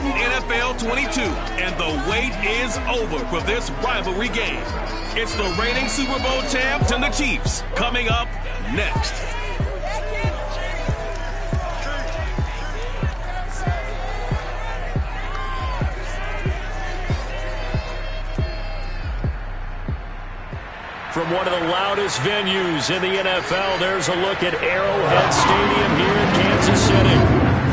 Madden NFL 22, and the wait is over for this rivalry game. It's the reigning Super Bowl champs and the Chiefs coming up next. From one of the loudest venues in the NFL, there's a look at Arrowhead Stadium here in Kansas City.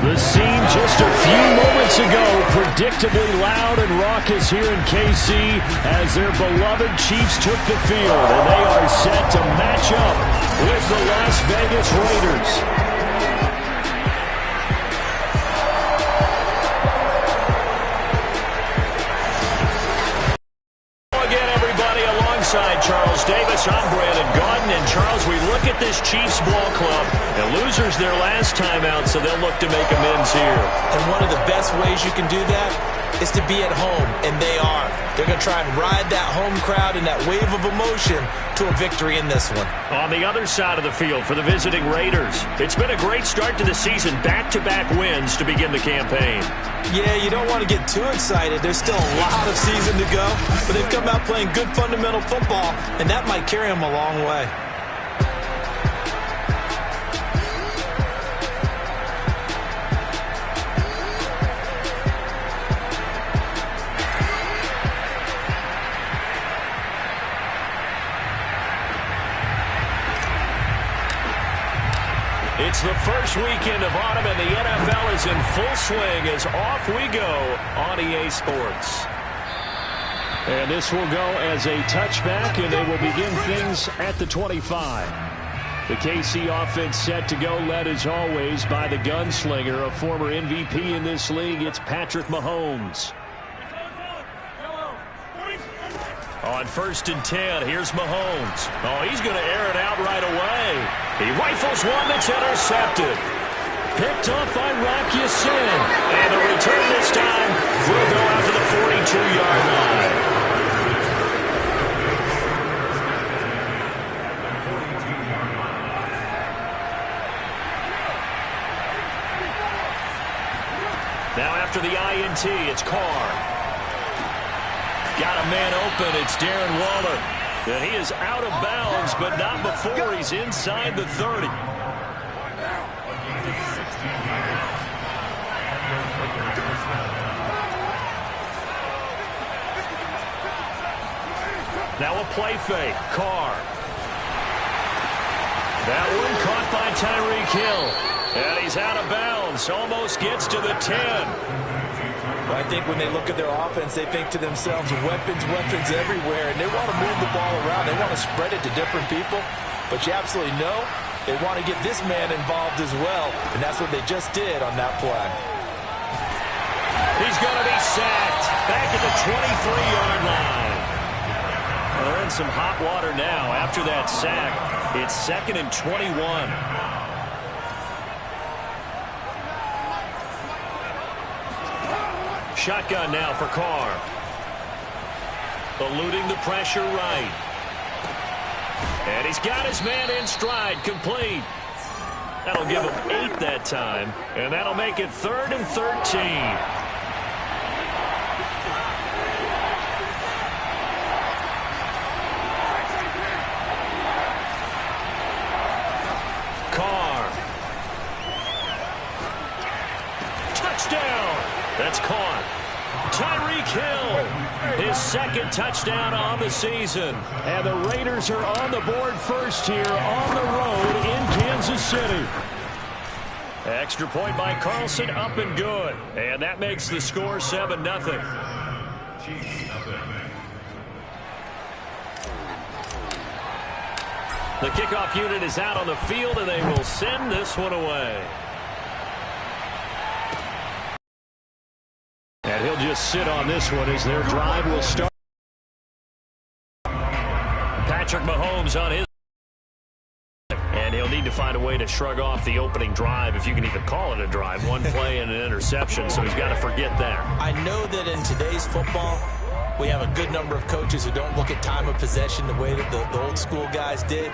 The scene just a few moments ago, predictably loud and raucous here in KC as their beloved Chiefs took the field, and they are set to match up with the Las Vegas Raiders. Charles Davis, I'm Brandon Gaudin, and Charles, we look at this Chiefs ball club, and losers their last time out, so they'll look to make amends here. And one of the best ways you can do that is to be at home, and they are. They're going to try and ride that home crowd and that wave of emotion to a victory in this one. On the other side of the field for the visiting Raiders, it's been a great start to the season, back-to-back wins to begin the campaign. Yeah, you don't want to get too excited. There's still a lot of season to go, but they've come out playing good fundamental football, and that might carry them a long way. It's the first weekend of autumn, and the NFL is in full swing as off we go on EA Sports. And this will go as a touchback, and they will begin things at the 25. The KC offense set to go, led as always by the gunslinger, a former MVP in this league. It's Patrick Mahomes. On 1st and 10, here's Mahomes. Oh, he's going to air it out right away. He rifles one that's intercepted. Picked off by Rocky Sin. And the return this time will go out to the 42-yard line. Now after the INT, it's Carr. Got a man open. It's Darren Waller. And he is out of bounds, but not before he's inside the 30. Now a play fake. Carr. That one caught by Tyreek Hill. And he's out of bounds. Almost gets to the 10. I think when they look at their offense, they think to themselves, weapons everywhere, and they want to move the ball around. They want to spread it to different people, but you absolutely know they want to get this man involved as well, and that's what they just did on that play. He's going to be sacked back at the 23-yard line. Well, they're in some hot water now after that sack. It's 2nd and 21. Shotgun now for Carr. Eluding the pressure right. And he's got his man in stride, complete. That'll give him 8 that time. And that'll make it 3rd and 13. Carr. Touchdown. That's caught. Tyreek Hill, his 2nd touchdown on the season. And the Raiders are on the board first here on the road in Kansas City. Extra point by Carlson, up and good. And that makes the score 7-0. The kickoff unit is out on the field, and they will send this one away. And he'll just sit on this one as their drive will start. Patrick Mahomes on his. And he'll need to find a way to shrug off the opening drive, if you can even call it a drive. One play and an interception, so he's got to forget that. I know that in today's football, we have a good number of coaches who don't look at time of possession the way that the old school guys did.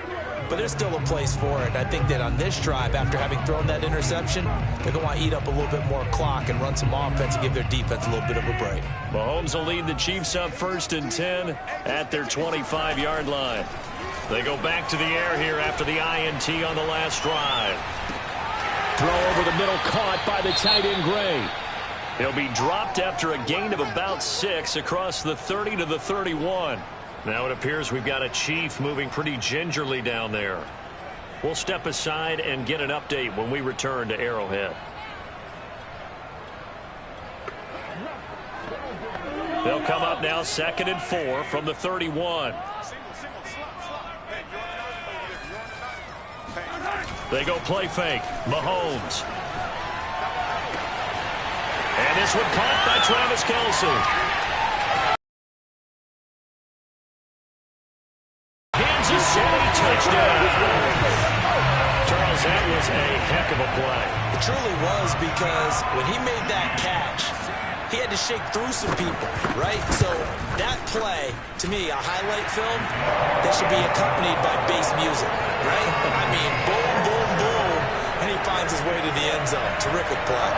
but there's still a place for it. I think that on this drive, after having thrown that interception, they're going to want to eat up a little bit more clock and run some offense and give their defense a little bit of a break. Mahomes will lead the Chiefs up 1st and 10 at their 25-yard line. They go back to the air here after the INT on the last drive. Throw over the middle, caught by the tight end Gray. He'll be dropped after a gain of about 6 across the 30 to the 31. Now it appears we've got a Chief moving pretty gingerly down there. We'll step aside and get an update when we return to Arrowhead. They'll come up now 2nd and 4 from the 31. They go play fake. Mahomes. And this one caught by Travis Kelce. Kansas City touchdown. Charles, that was a heck of a play. It truly was, because when he made that catch, he had to shake through some people, right? So that play, to me, a highlight film that should be accompanied by bass music, right? I mean, boom, boom, boom, and he finds his way to the end zone. Terrific play.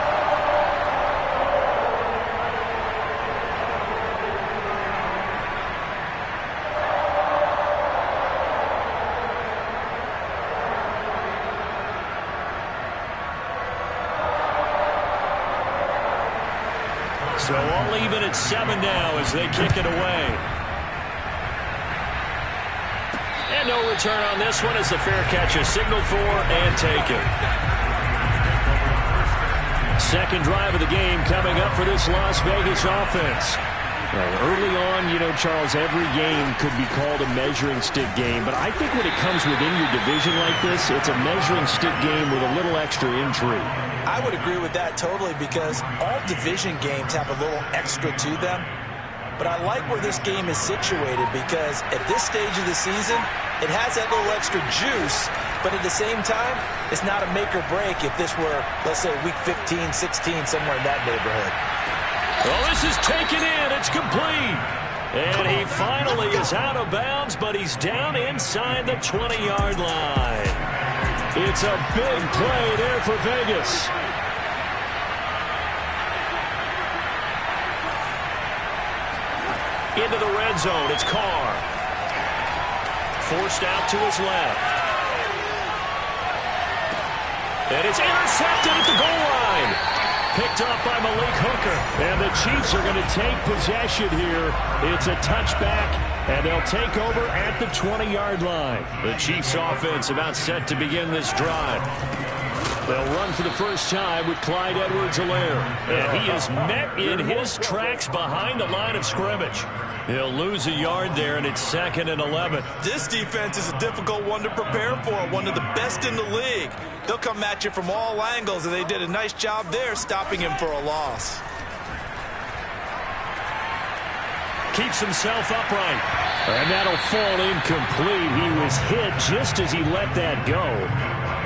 So all even at 7 now as they kick it away. And no return on this one as the fair catch is signaled for and taken. Second drive of the game coming up for this Las Vegas offense. Early on, you know, Charles, every game could be called a measuring stick game. But I think when it comes within your division like this, it's a measuring stick game with a little extra intrigue. I would agree with that totally, because all division games have a little extra to them. But I like where this game is situated, because at this stage of the season, it has that little extra juice. But at the same time, it's not a make or break if this were, let's say, week 15, 16, somewhere in that neighborhood. Well, this is taken in. It's complete. And he finally is out of bounds, but he's down inside the 20-yard line. It's a big play there for Vegas. Into the red zone. It's Carr. Forced out to his left. And it's intercepted at the goal line. Picked up by Malik Hooker. And the Chiefs are going to take possession here. It's a touchback, and they'll take over at the 20-yard line. The Chiefs offense about set to begin this drive. They'll run for the first time with Clyde Edwards-Helaire. And he is met in his tracks behind the line of scrimmage. He'll lose a yard there, and it's 2nd and 11. This defense is a difficult one to prepare for, one of the best in the league. They'll come at you from all angles, and they did a nice job there stopping him for a loss. Keeps himself upright. And that'll fall incomplete. He was hit just as he let that go.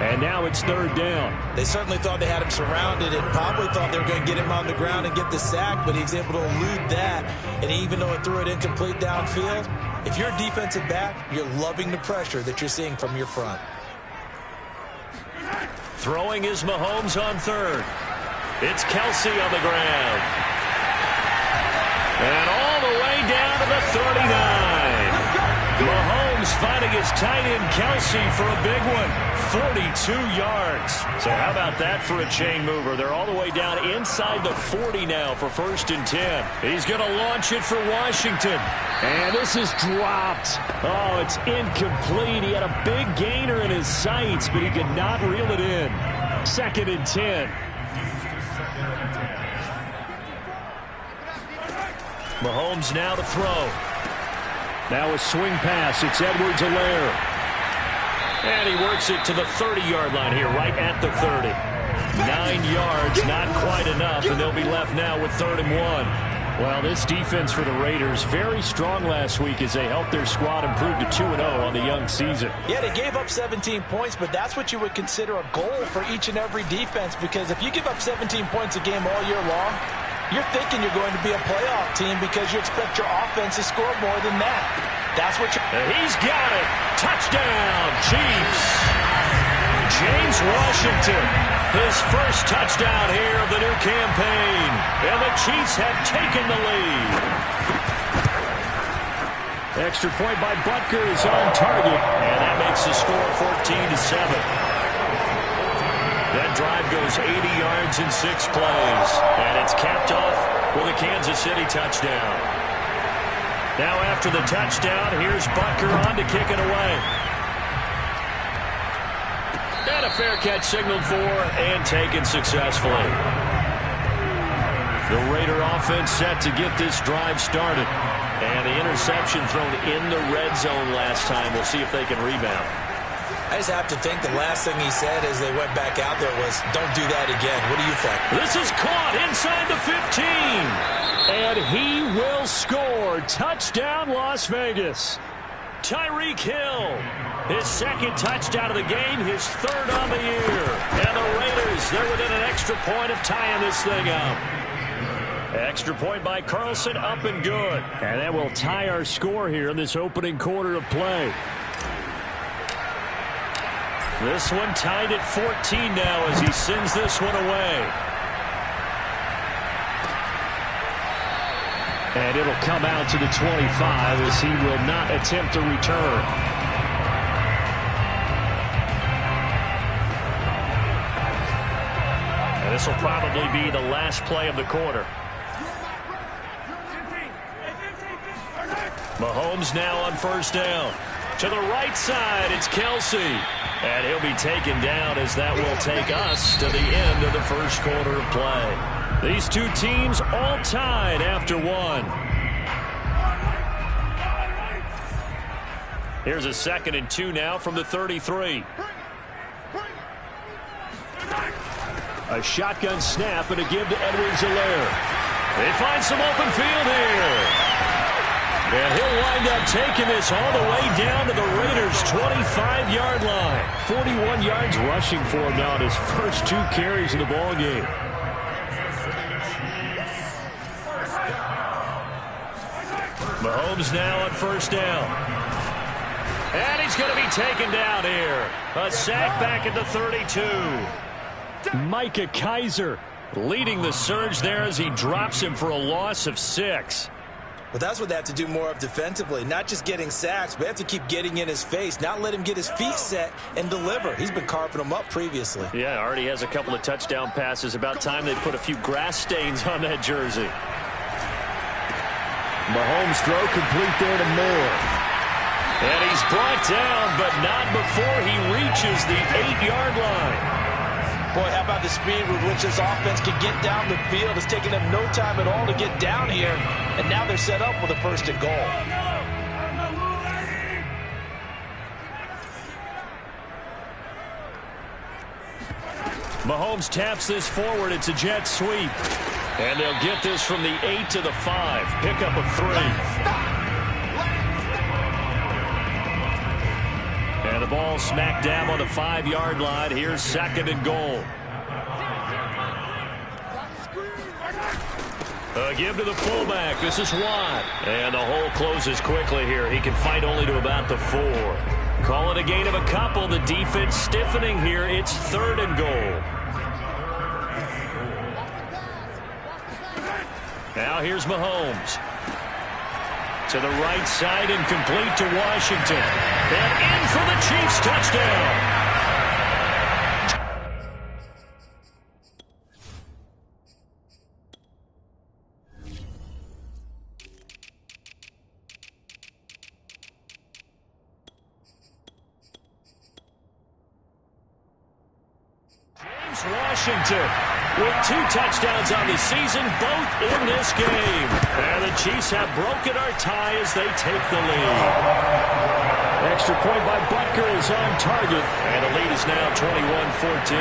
And now it's 3rd down. They certainly thought they had him surrounded and probably thought they were going to get him on the ground and get the sack, but he was able to elude that. And even though it threw it incomplete downfield, if you're a defensive back, you're loving the pressure that you're seeing from your front. Throwing is Mahomes on 3rd. It's Kelce on the ground. And all the way down to the 39. Mahomes finding his tight end Kelce for a big one. 42 yards. So how about that for a chain mover? They're all the way down inside the 40 now for 1st and 10. He's going to launch it for Washington. And this is dropped. Oh, it's incomplete. He had a big gainer in his sights, but he could not reel it in. 2nd and 10. Mahomes now to throw. Now a swing pass. It's Edwards-Helaire. And he works it to the 30-yard line here, right at the 30. 9 yards, not quite enough, and they'll be left now with 3rd and 1. Well, this defense for the Raiders, very strong last week as they helped their squad improve to 2-0 on the young season. Yeah, they gave up 17 points, but that's what you would consider a goal for each and every defense, because if you give up 17 points a game all year long, you're thinking you're going to be a playoff team because you expect your offense to score more than that. That's what he's got it. Touchdown, Chiefs. James Washington, his first touchdown here of the new campaign. And the Chiefs have taken the lead. Extra point by Butker is on target. And that makes the score 14-7. That drive goes 80 yards in 6 plays. And it's capped off with a Kansas City touchdown. Now after the touchdown, here's Butker on to kick it away. And a fair catch signaled for and taken successfully. The Raider offense set to get this drive started. And the interception thrown in the red zone last time. We'll see if they can rebound. I just have to think the last thing he said as they went back out there was, don't do that again. What do you think? This is caught inside the 15. And he will score. Touchdown, Las Vegas. Tyreek Hill, his second touchdown of the game, his third on the year. And the Raiders, they're within an extra point of tying this thing up. Extra point by Carlson, up and good. And that will tie our score here in this opening quarter of play. This one tied at 14 now as he sends this one away. And it'll come out to the 25 as he will not attempt a return. And this will probably be the last play of the quarter. Mahomes now on first down. To the right side, it's Kelsey. And he'll be taken down as that will take us to the end of the first quarter of play. These two teams all tied after one. Here's a 2nd and 2 now from the 33. A shotgun snap and a give to Edwards-Helaire. They find some open field here. And he'll wind up taking this all the way down to the Raiders' 25-yard line. 41 yards rushing for him now on his first 2 carries of the ball game. Mahomes now on first down. And he's going to be taken down here. A sack back at the 32. Micah Kiser leading the surge there as he drops him for a loss of 6. Well, that's what they have to do more of defensively. Not just getting sacks, but they have to keep getting in his face. Not let him get his feet set and deliver. He's been carving them up previously. Yeah, already has a couple of touchdown passes. About time they put a few grass stains on that jersey. Mahomes throw complete there to Moore. And he's brought down, but not before he reaches the 8-yard line. Boy, how about the speed with which this offense can get down the field? It's taken them no time at all to get down here, and now they're set up with a 1st and goal. Mahomes taps this forward. It's a jet sweep. And they'll get this from the 8 to the 5. Pickup of 3. And the ball smacked down on the 5-yard line. Here's 2nd and goal. A give to the fullback. This is Watt. And the hole closes quickly here. He can fight only to about the 4. Call it a gain of a couple. The defense stiffening here. It's 3rd and goal. Now here's Mahomes. To the right side and complete to Washington. And in for the Chiefs touchdown. James Washington with 2 touchdowns on the season, both in this game. And the Chiefs have broken our tie as they take the lead. Extra point by Butker is on target. And the lead is now 21-14.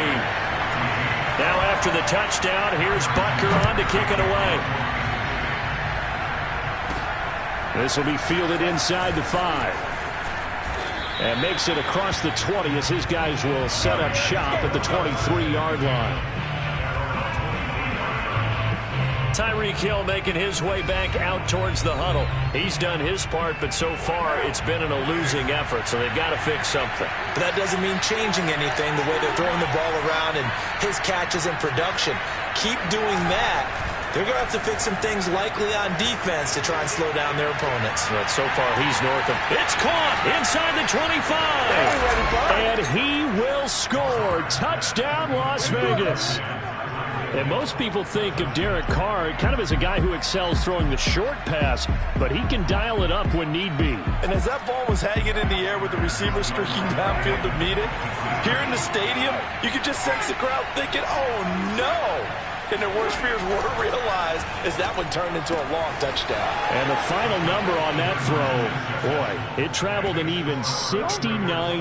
Now after the touchdown, here's Butker on to kick it away. This will be fielded inside the 5. And makes it across the 20 as his guys will set up shop at the 23-yard line. Tyreek Hill making his way back out towards the huddle. He's done his part, but so far it's been in a losing effort, so they've got to fix something. But that doesn't mean changing anything, the way they're throwing the ball around and his catches and production. Keep doing that. They're going to have to fix some things likely on defense to try and slow down their opponents. But so far he's north of. It's caught inside the 25. And he will score. Touchdown, Las Vegas. And most people think of Derek Carr kind of as a guy who excels throwing the short pass, but he can dial it up when need be. And as that ball was hanging in the air with the receiver streaking downfield to meet it, here in the stadium, you could just sense the crowd thinking, oh, no. And their worst fears were realized as that one turned into a long touchdown. And the final number on that throw, boy, it traveled an even 69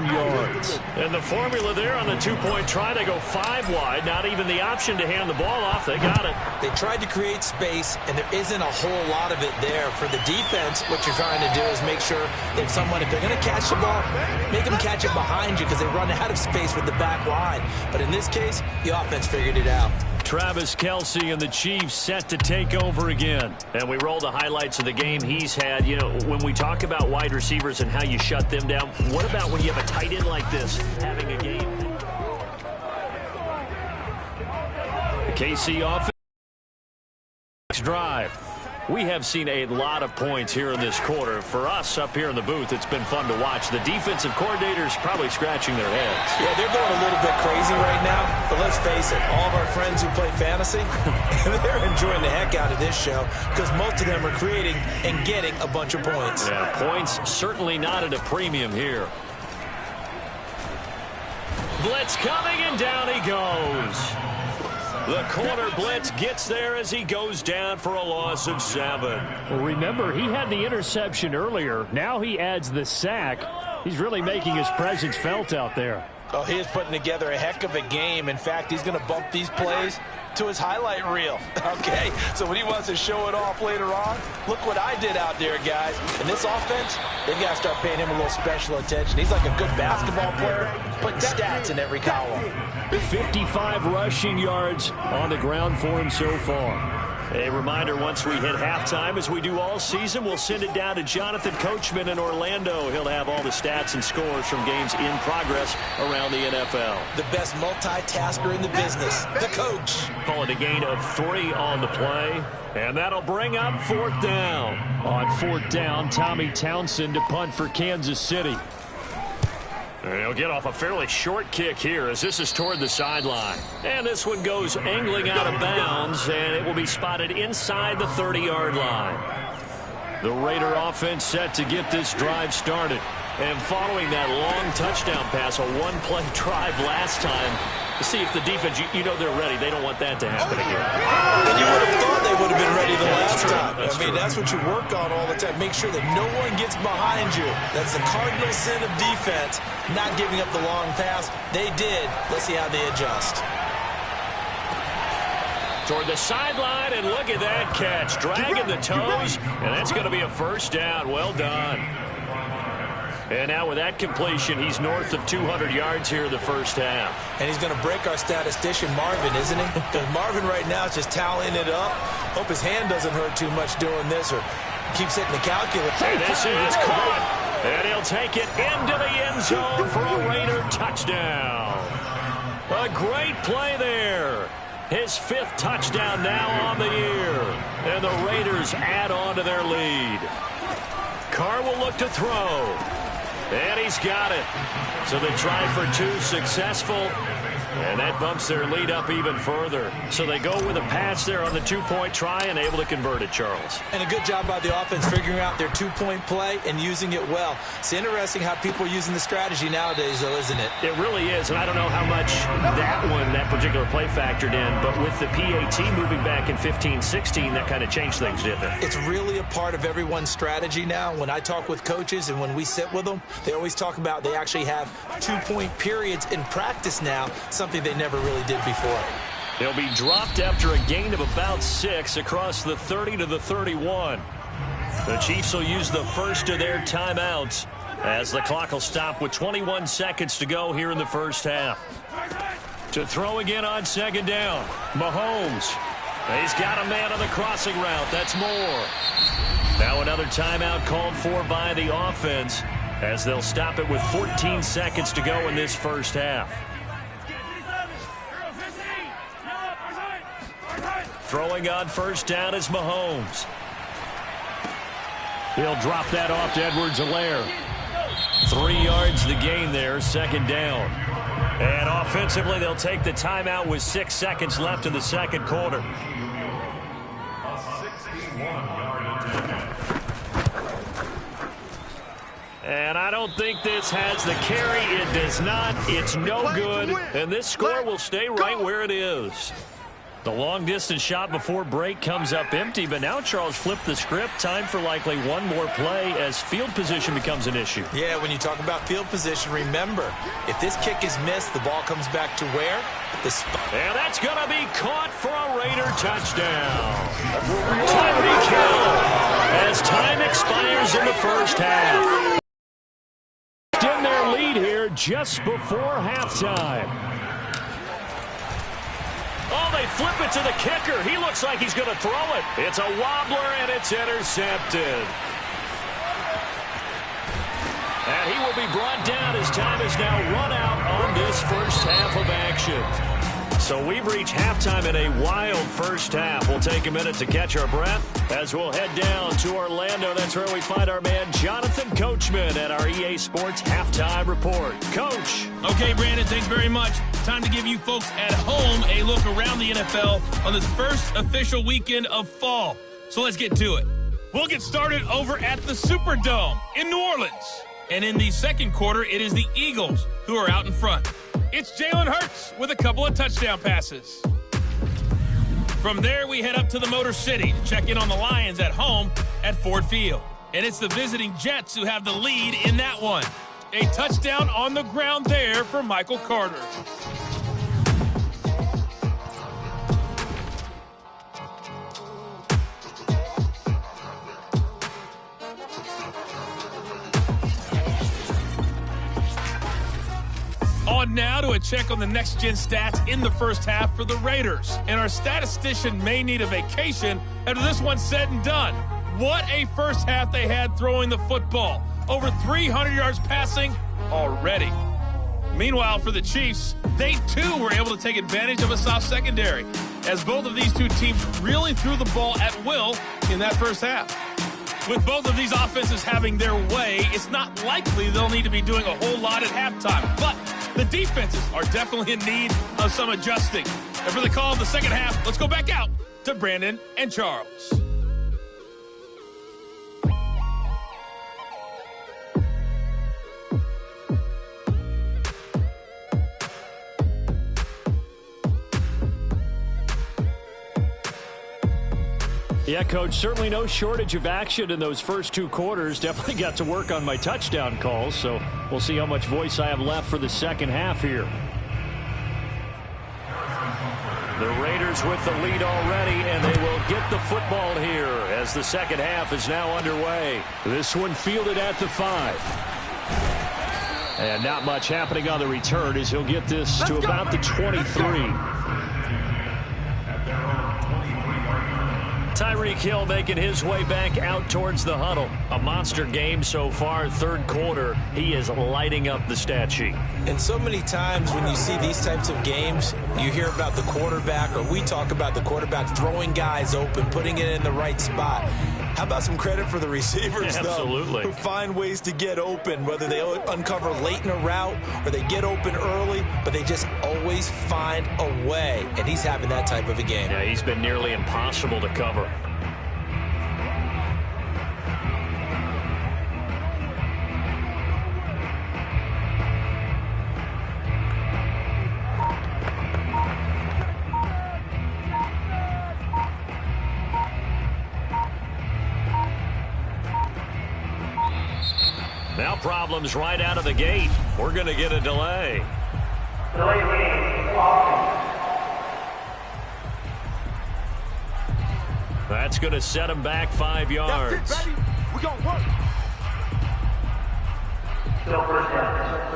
yards. And the formula there on the two-point try, they go 5 wide, not even the option to hand the ball off. They got it. They tried to create space, and there isn't a whole lot of it there. For the defense, what you're trying to do is make sure that someone, if they're going to catch the ball, make them catch it behind you because they run out of space with the back line. But in this case, the offense figured it out. Travis Kelce and the Chiefs set to take over again. And we roll the highlights of the game he's had. You know, when we talk about wide receivers and how you shut them down, what about when you have a tight end like this having a game? The KC offense drive. We have seen a lot of points here in this quarter. For us up here in the booth, it's been fun to watch. The defensive coordinators probably scratching their heads. Yeah, they're going a little bit crazy right now. But let's face it, all of our friends who play fantasy, they're enjoying the heck out of this show because most of them are creating and getting a bunch of points. Yeah, points certainly not at a premium here. Blitz coming, and down he goes. The corner blitz gets there as he goes down for a loss of 7. Well, remember, he had the interception earlier. Now he adds the sack. He's really making his presence felt out there. Oh, he is putting together a heck of a game. In fact, he's going to bump these plays to his highlight reel. Okay, so when he wants to show it off later on, look what I did out there, guys. And this offense, they've got to start paying him a little special attention. He's like a good basketball player, putting stats in every column. 55 rushing yards on the ground for him so far. A reminder, once we hit halftime, as we do all season, we'll send it down to Jonathan Coachman in Orlando. He'll have all the stats and scores from games in progress around the NFL. The best multitasker in the business, the coach. Call it a gain of 3 on the play, and that'll bring up 4th down. On 4th down, Tommy Townsend to punt for Kansas City. And he'll get off a fairly short kick here as this is toward the sideline. And this one goes angling out of bounds, and it will be spotted inside the 30-yard line. The Raider offense set to get this drive started. And following that long touchdown pass, a one-play drive last time, to see if the defense, you know they're ready. They don't want that to happen again. And you would have thought they would have been ready the last time. That's what you work on all the time. Make sure that no one gets behind you. That's the cardinal sin of defense, not giving up the long pass. They did. Let's see how they adjust. Toward the sideline, and look at that catch. Dragging the toes, and that's going to be a 1st down. Well done. And now with that completion, he's north of 200 yards here in the first half. And he's going to break our statistician, Marvin, isn't he? Because Marvin right now is just tallying it up. Hope his hand doesn't hurt too much doing this or keeps hitting the calculator. And this is caught. And he'll take it into the end zone for a Raider touchdown. A great play there. His 5th touchdown now on the year. And the Raiders add on to their lead. Carr will look to throw. And he's got it. So they try for 2, successful. And that bumps their lead up even further. So they go with a pass there on the 2-point try and able to convert it, Charles. And a good job by the offense figuring out their 2-point play and using it well. It's interesting how people are using the strategy nowadays, though, isn't it? It really is. And I don't know how much that particular play factored in. But with the PAT moving back in 15-16, that kind of changed things, didn't it? It's really a part of everyone's strategy now. When I talk with coaches and when we sit with them, they always talk about they actually have 2-point periods in practice now, something they never really did before. They'll be dropped after a gain of about 6 across the 30 to the 31. The Chiefs will use the first of their timeouts as the clock will stop with 21 seconds to go here in the first half. To throw again on 2nd down, Mahomes. He's got a man on the crossing route. That's more. Now another timeout called for by the offense as they'll stop it with 14 seconds to go in this first half. Throwing on first down is Mahomes. He'll drop that off to Edwards-Helaire. 3 yards the gain there, second down. And offensively, they'll take the timeout with 6 seconds left in the second quarter. And I don't think this has the carry. It does not. It's no good. And this score will stay right where it is. The long-distance shot before break comes up empty, but now Charles flipped the script. Time for likely one more play as field position becomes an issue. Yeah, when you talk about field position, remember, if this kick is missed, the ball comes back to where? The spot. And that's going to be caught for a Raider touchdown. Tyreek Hill as time expires in the first half. In their lead here just before halftime. Oh, they flip it to the kicker. He looks like he's going to throw it. It's a wobbler, and it's intercepted. And he will be brought down as time is now run out on this first half of action. So we've reached halftime in a wild first half. We'll take a minute to catch our breath as we'll head down to Orlando. That's where we find our man Jonathan Coachman at our EA Sports Halftime Report. Coach. Okay, Brandon, thanks very much. Time to give you folks at home a look around the NFL on this first official weekend of fall. So let's get to it. We'll get started over at the Superdome in New Orleans. And in the second quarter, it is the Eagles who are out in front. It's Jalen Hurts with a couple of touchdown passes. From there, we head up to the Motor City to check in on the Lions at home at Ford Field. And it's the visiting Jets who have the lead in that one. A touchdown on the ground there for Michael Carter. On now to a check on the next-gen stats in the first half for the Raiders. And our statistician may need a vacation after this one's said and done. What a first half they had throwing the football. Over 300 yards passing already. Meanwhile, for the Chiefs, they too were able to take advantage of a soft secondary, as both of these two teams really threw the ball at will in that first half. With both of these offenses having their way, it's not likely they'll need to be doing a whole lot at halftime. But the defenses are definitely in need of some adjusting. And for the call of the second half, let's go back out to Brandon and Charles. Yeah, Coach, certainly no shortage of action in those first two quarters. Definitely got to work on my touchdown calls, so we'll see how much voice I have left for the second half here. The Raiders with the lead already, and they will get the football here as the second half is now underway. This one fielded at the 5. And not much happening on the return as he'll get this to about the 23. Tyreek Hill making his way back out towards the huddle. A monster game so far, third quarter. He is lighting up the stat sheet. And so many times when you see these types of games, you hear about the quarterback, or we talk about the quarterback throwing guys open, putting it in the right spot. How about some credit for the receivers, Absolutely. though, who find ways to get open, whether they uncover late in a route or they get open early, but they just always find a way. And he's having that type of a game. Yeah, he's been nearly impossible to cover. Now problems right out of the gate. We're going to get a delay. That's going to set him back 5 yards. That's it, baby. We're going to work. Still first down.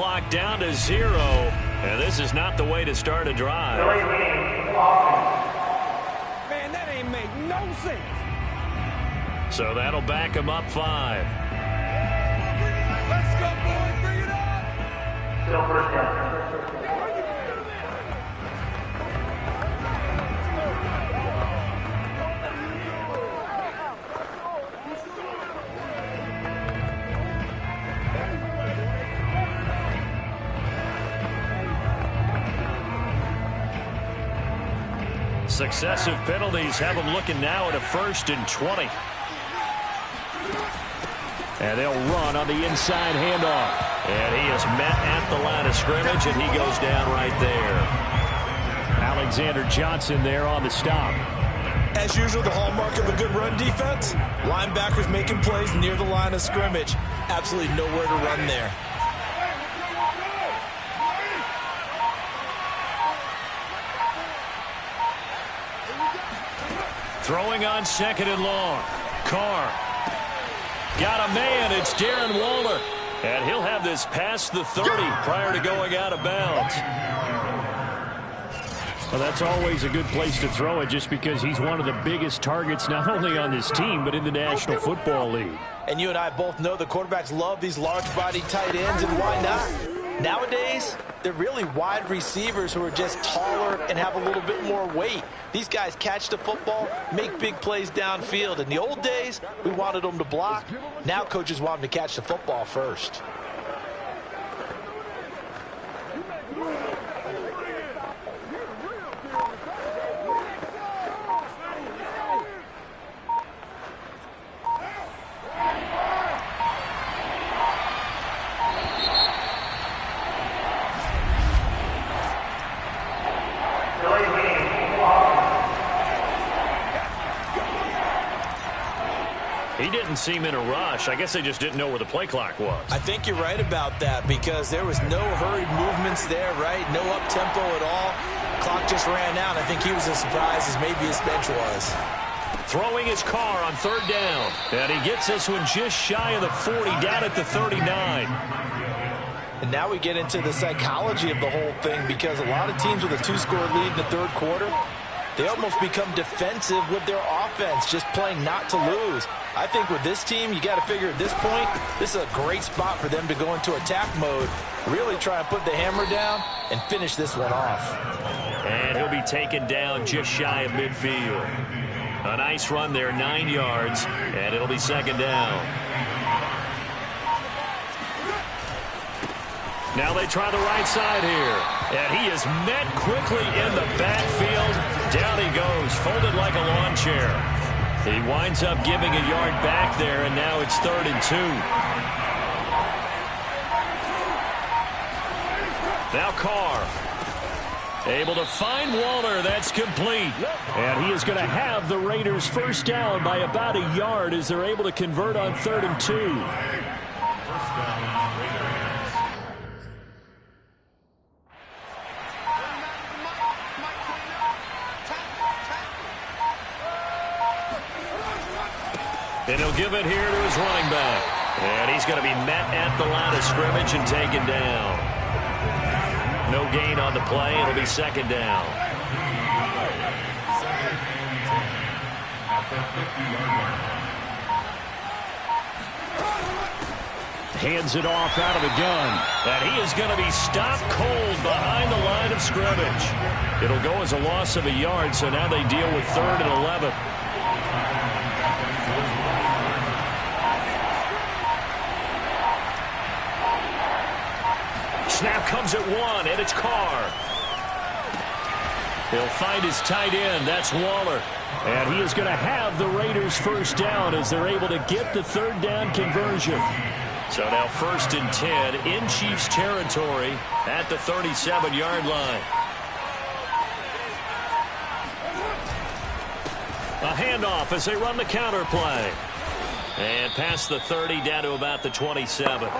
clock down to 0. And this is not the way to start a drive. Man, that ain't make no sense. So that'll back him up 5. Let's go, boys. Bring it up. Still first down. Successive penalties have them looking now at a 1st and 20. And they'll run on the inside handoff. And he is met at the line of scrimmage, and he goes down right there. Alexander Johnson there on the stop. As usual, the hallmark of a good run defense, linebackers making plays near the line of scrimmage. Absolutely nowhere to run there. Throwing on 2nd and long. Carr. Got a man. It's Darren Waller. And he'll have this past the 30 prior to going out of bounds. Well, that's always a good place to throw it just because he's one of the biggest targets not only on this team but in the National Football League. And you and I both know the quarterbacks love these large-body tight ends, and why not? Nowadays, they're really wide receivers who are just taller and have a little bit more weight. These guys catch the football, make big plays downfield. In the old days, we wanted them to block. Now coaches want them to catch the football first. He didn't seem in a rush. I guess they just didn't know where the play clock was. I think you're right about that because there was no hurried movements there, right? No up-tempo at all. Clock just ran out. I think he was as surprised as maybe his bench was. Throwing his car on 3rd down. And he gets this one just shy of the 40, down at the 39. And now we get into the psychology of the whole thing because a lot of teams with a 2-score lead in the 3rd quarter, they almost become defensive with their offense, just playing not to lose. I think with this team, you got to figure at this point, this is a great spot for them to go into attack mode, really try and put the hammer down and finish this one off. And he'll be taken down just shy of midfield. A nice run there, 9 yards, and it'll be 2nd down. Now they try the right side here. And he is met quickly in the backfield. Down he goes, folded like a lawn chair. He winds up giving a yard back there, and now it's 3rd and 2. Now Carr. Able to find Waller. That's complete. And he is going to have the Raiders 1st down by about a yard as they're able to convert on 3rd and 2. And he'll give it here to his running back. And he's going to be met at the line of scrimmage and taken down. No gain on the play. It'll be 2nd down. Hands it off out of the gun. And he is going to be stopped cold behind the line of scrimmage. It'll go as a loss of a yard, so now they deal with 3rd and 11. Snap comes at 1, and it's Carr. He'll find his tight end. That's Waller. And he is going to have the Raiders 1st down as they're able to get the 3rd down conversion. So now 1st and 10 in Chiefs territory at the 37-yard line. A handoff as they run the counter play. And past the 30 down to about the 27.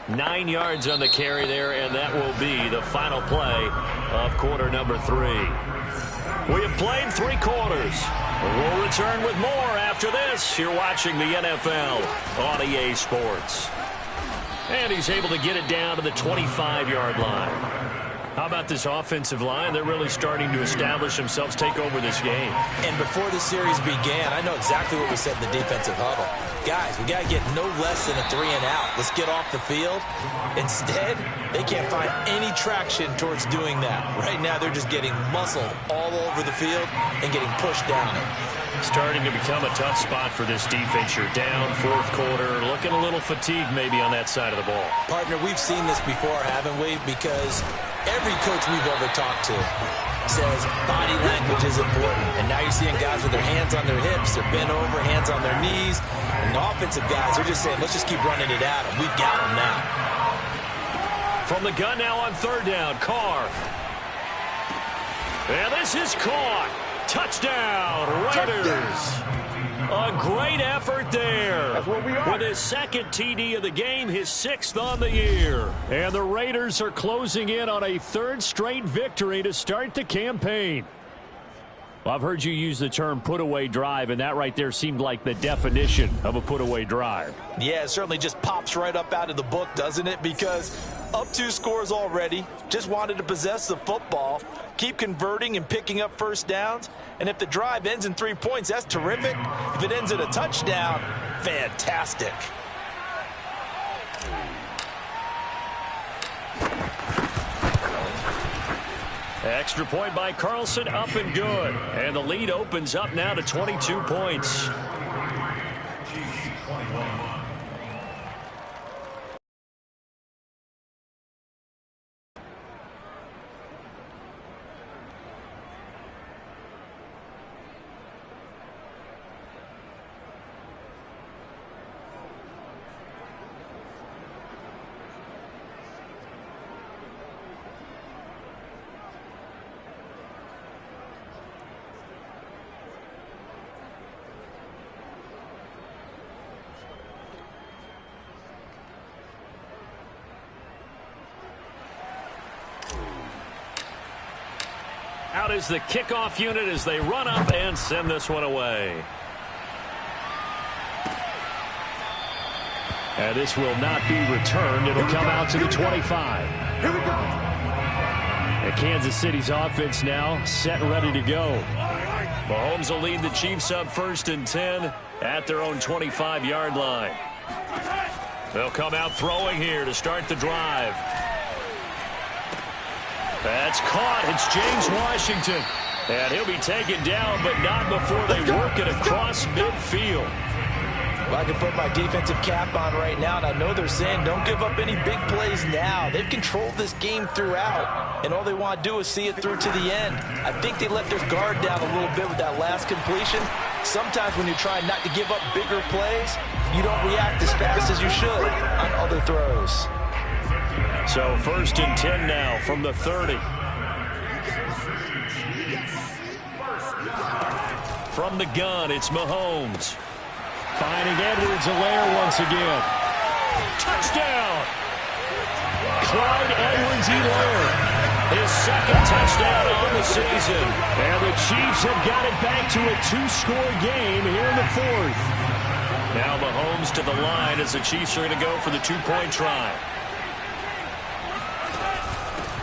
9 yards on the carry there, and that will be the final play of quarter number 3. We have played 3 quarters. We'll return with more after this. You're watching the NFL on EA Sports. And he's able to get it down to the 25-yard line. How about this offensive line? They're really starting to establish themselves, take over this game. And before the series began, I know exactly what we said in the defensive huddle. Guys, we got to get no less than a 3-and-out. Let's get off the field. Instead, they can't find any traction towards doing that. Right now, they're just getting muscled all over the field and getting pushed down it. Starting to become a tough spot for this defense. You're down fourth quarter, looking a little fatigued maybe on that side of the ball. Partner, we've seen this before, haven't we? Because every coach we've ever talked to says body language is important. And now you're seeing guys with their hands on their hips, they're bent over, hands on their knees. And the offensive guys, they're just saying, let's just keep running it at them. We've got them now. From the gun now on third down, Carr. And this is caught. Touchdown, Raiders. A great effort there. That's what we are. With his second TD of the game, his 6th on the year. And the Raiders are closing in on a 3rd straight victory to start the campaign. Well, I've heard you use the term put-away drive, and that right there seemed like the definition of a put-away drive. Yeah, it certainly just pops right up out of the book, doesn't it? Because up 2 scores already, just wanted to possess the football, keep converting and picking up first downs. And if the drive ends in 3 points, that's terrific. If it ends in a touchdown, fantastic. Extra point by Carlson, up and good. And the lead opens up now to 22 points. Out is the kickoff unit as they run up and send this one away. And this will not be returned. It'll come out to the 25. Here we go. And Kansas City's offense now set and ready to go. Mahomes will lead the Chiefs up 1st and 10 at their own 25-yard line. They'll come out throwing here to start the drive. That's caught. It's James Washington. And he'll be taken down, but not before they work it across midfield. Well, I can put my defensive cap on right now, and I know they're saying don't give up any big plays now. They've controlled this game throughout, and all they want to do is see it through to the end. I think they let their guard down a little bit with that last completion. Sometimes when you're trying not to give up bigger plays, you don't react as fast as you should on other throws. So 1st and 10 now from the 30. From the gun, it's Mahomes. Finding Edwards-Helaire once again. Touchdown! Clyde Edwards-Helaire. His 2nd touchdown on the season. And the Chiefs have got it back to a 2-score game here in the 4th. Now Mahomes to the line as the Chiefs are going to go for the 2-point try.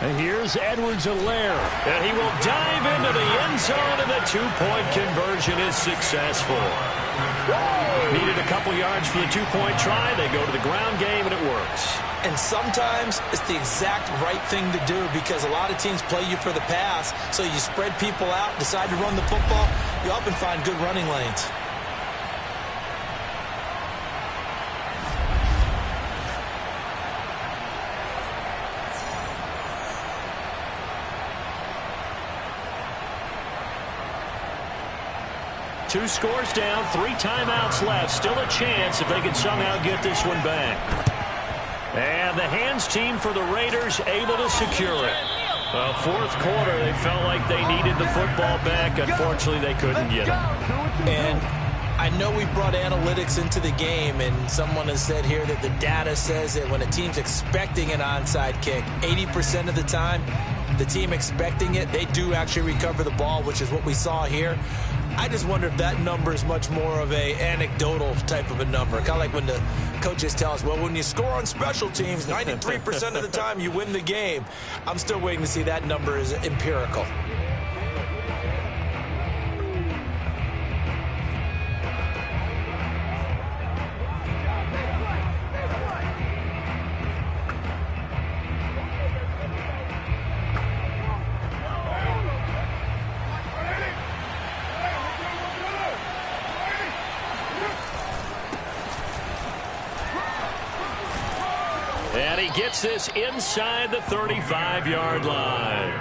And here's Edwards-Helaire. And he will dive into the end zone, and the 2-point conversion is successful. Needed a couple yards for the 2-point try. They go to the ground game, and it works. And sometimes it's the exact right thing to do because a lot of teams play you for the pass, so you spread people out, decide to run the football. You often find good running lanes. Two scores down, 3 timeouts left. Still a chance if they can somehow get this one back. And the hands team for the Raiders able to secure it. Well, 4th quarter, they felt like they needed the football back. Unfortunately, they couldn't get it. And I know we brought analytics into the game, and someone has said here that the data says that when a team's expecting an onside kick, 80% of the time, the team expecting it, they do actually recover the ball, which is what we saw here. I just wonder if that number is much more of a anecdotal type of a number, kind of like when the coaches tell us, well, when you score on special teams, 93% of the time you win the game. I'm still waiting to see that number is empirical. And he gets this inside the 35-yard line.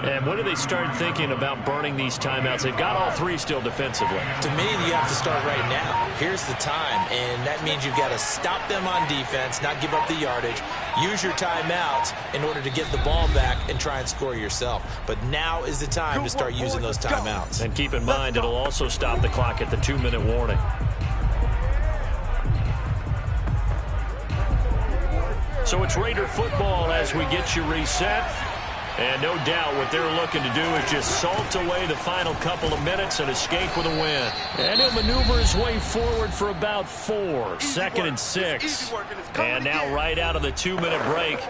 And when do they start thinking about burning these timeouts? They've got all three still defensively. To me, you have to start right now. Here's the time, and that means you've got to stop them on defense, not give up the yardage, use your timeouts in order to get the ball back and try and score yourself. But now is the time to start using those timeouts. And keep in mind, it'll also stop the clock at the 2-minute warning. So it's Raider football as we get you reset. And no doubt what they're looking to do is just salt away the final couple of minutes and escape with a win. And he'll maneuver his way forward for about 4. Second and 6. And now right out of the 2-minute break,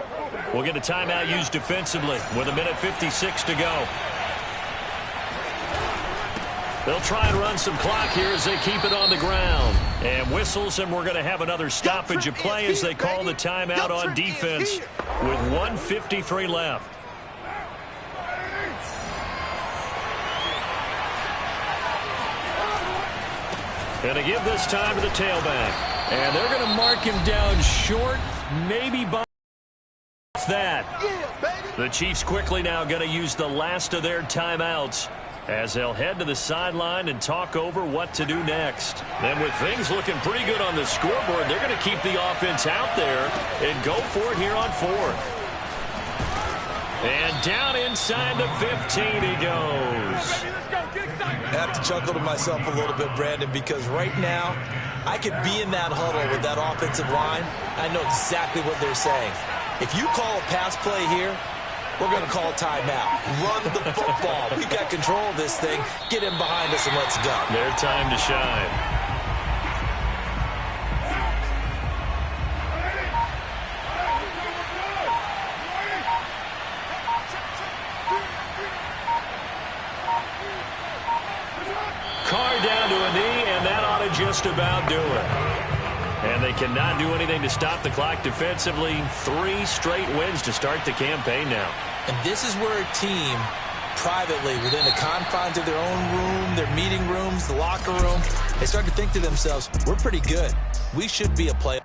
we'll get a timeout used defensively with 1:56 to go. They'll try and run some clock here as they keep it on the ground. And whistles, and we're going to have another stoppage of play as they call the timeout on defense with 1:53 left. And to give this time to the tailback. And they're going to mark him down short, maybe by that. The Chiefs quickly now going to use the last of their timeouts as they'll head to the sideline and talk over what to do next. Then with things looking pretty good on the scoreboard, they're going to keep the offense out there and go for it here on 4th. And down inside the 15 he goes. I have to chuckle to myself a little bit, Brandon, because right now I could be in that huddle with that offensive line. I know exactly what they're saying. If you call a pass play here, we're going to call a timeout. Run the football. We've got control of this thing. Get in behind us and let's go. Their time to shine. Carr down to a knee, and that ought to just about do it. And they cannot do anything to stop the clock defensively. 3 straight wins to start the campaign now. And this is where a team, privately, within the confines of their own room, their meeting rooms, the locker room, they start to think to themselves, we're pretty good. We should be a player.